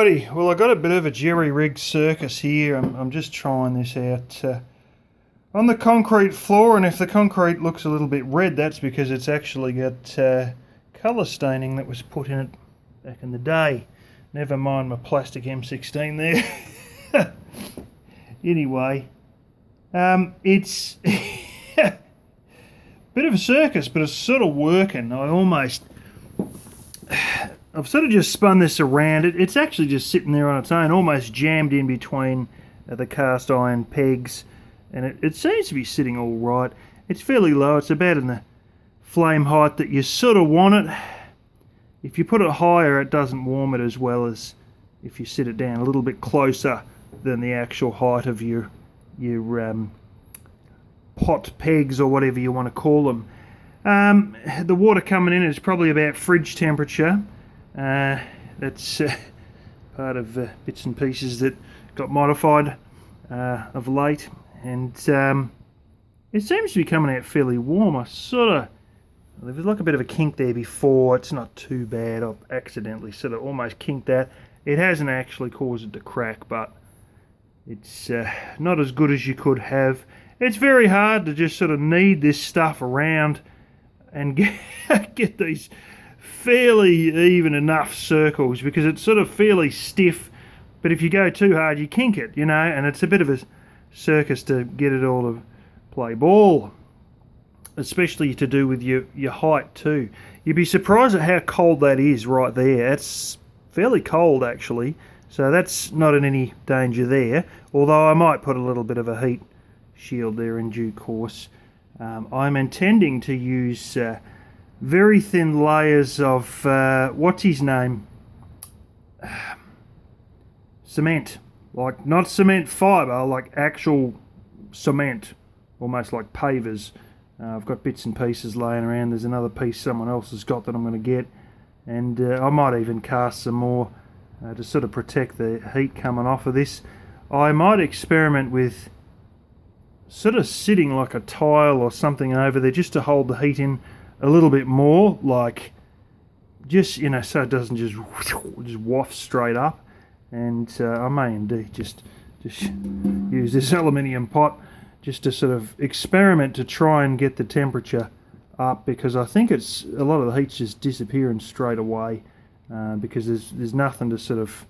Alrighty, well I got a bit of a jerry-rigged circus here. I'm just trying this out on the concrete floor, and if the concrete looks a little bit red, that's because it's actually got colour staining that was put in it back in the day. Never mind my plastic M16 there. Anyway, it's a bit of a circus, but it's sort of working. I've sort of just spun this around. It's actually just sitting there on its own, almost jammed in between the cast iron pegs, and it seems to be sitting all right. It's fairly low. It's about in the flame height that you sort of want it. If you put it higher, it doesn't warm it as well as if you sit it down a little bit closer than the actual height of your pot pegs or whatever you want to call them. The water coming in is probably about fridge temperature. That's part of bits and pieces that got modified of late, and it seems to be coming out fairly warm. There was like a bit of a kink there before. It's not too bad. I've accidentally sort of almost kinked that. It hasn't actually caused it to crack, but it's not as good as you could have. It's very hard to just sort of knead this stuff around and get these fairly even enough circles, because it's sort of fairly stiff, but if you go too hard you kink it, you know, and it's a bit of a circus to get it all to play ball, especially to do with your height too. You'd be surprised at how cold that is right there. It's fairly cold actually, so that's not in any danger there, although I might put a little bit of a heat shield there in due course. I'm intending to use very thin layers of what's his name, cement, like not cement fibre, like actual cement, almost like pavers. I've got bits and pieces laying around. There's another piece someone else has got that I'm going to get, and I might even cast some more to sort of protect the heat coming off of this. I might experiment with sort of sitting like a tile or something over there just to hold the heat in a little bit more, like just, you know, so it doesn't just waft straight up. And I may indeed just use this aluminium pot just to sort of experiment to try and get the temperature up, because I think it's a lot of the heat's just disappearing straight away because there's nothing to sort of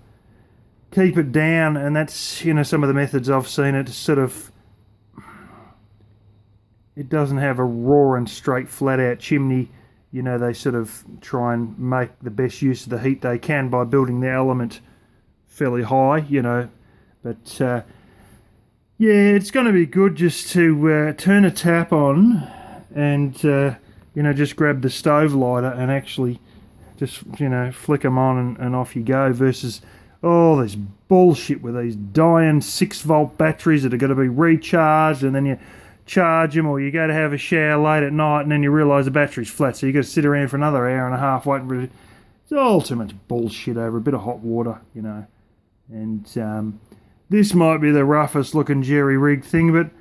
keep it down. And that's, you know, some of the methods I've seen it sort of, it doesn't have a roaring straight flat out chimney. You know, they sort of try and make the best use of the heat they can by building the element fairly high, you know. But yeah, it's going to be good just to turn a tap on and you know, just grab the stove lighter and actually just, you know, flick them on and off you go, versus all this bullshit with these dying 6-volt batteries that are going to be recharged, and then you charge them, or you go to have a shower late at night and then you realise the battery's flat, so you got to sit around for another hour and a half waiting for it. It's all too much bullshit over a bit of hot water, you know. And this might be the roughest looking jerry-rigged thing, but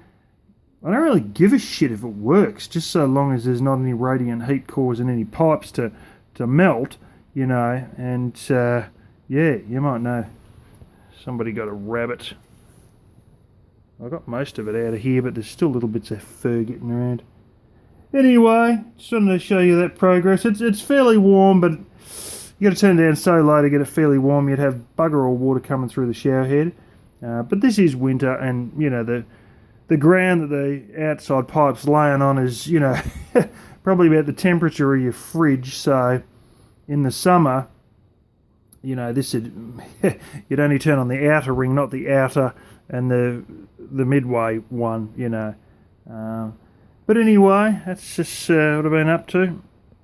I don't really give a shit if it works, just so long as there's not any radiant heat causing any pipes to melt, you know. And yeah, you might know somebody got a rabbit. I got most of it out of here, but there's still little bits of fur getting around. Anyway, just wanted to show you that progress. It's fairly warm, but you got to turn it down so low to get it fairly warm. You'd have bugger all water coming through the shower head. But this is winter, and you know, the ground that the outside pipe's laying on is, you know, probably about the temperature of your fridge. So in the summer, you know, this would you'd only turn on the outer ring, not the outer and the midway one, you know. But anyway, that's just what I've been up to.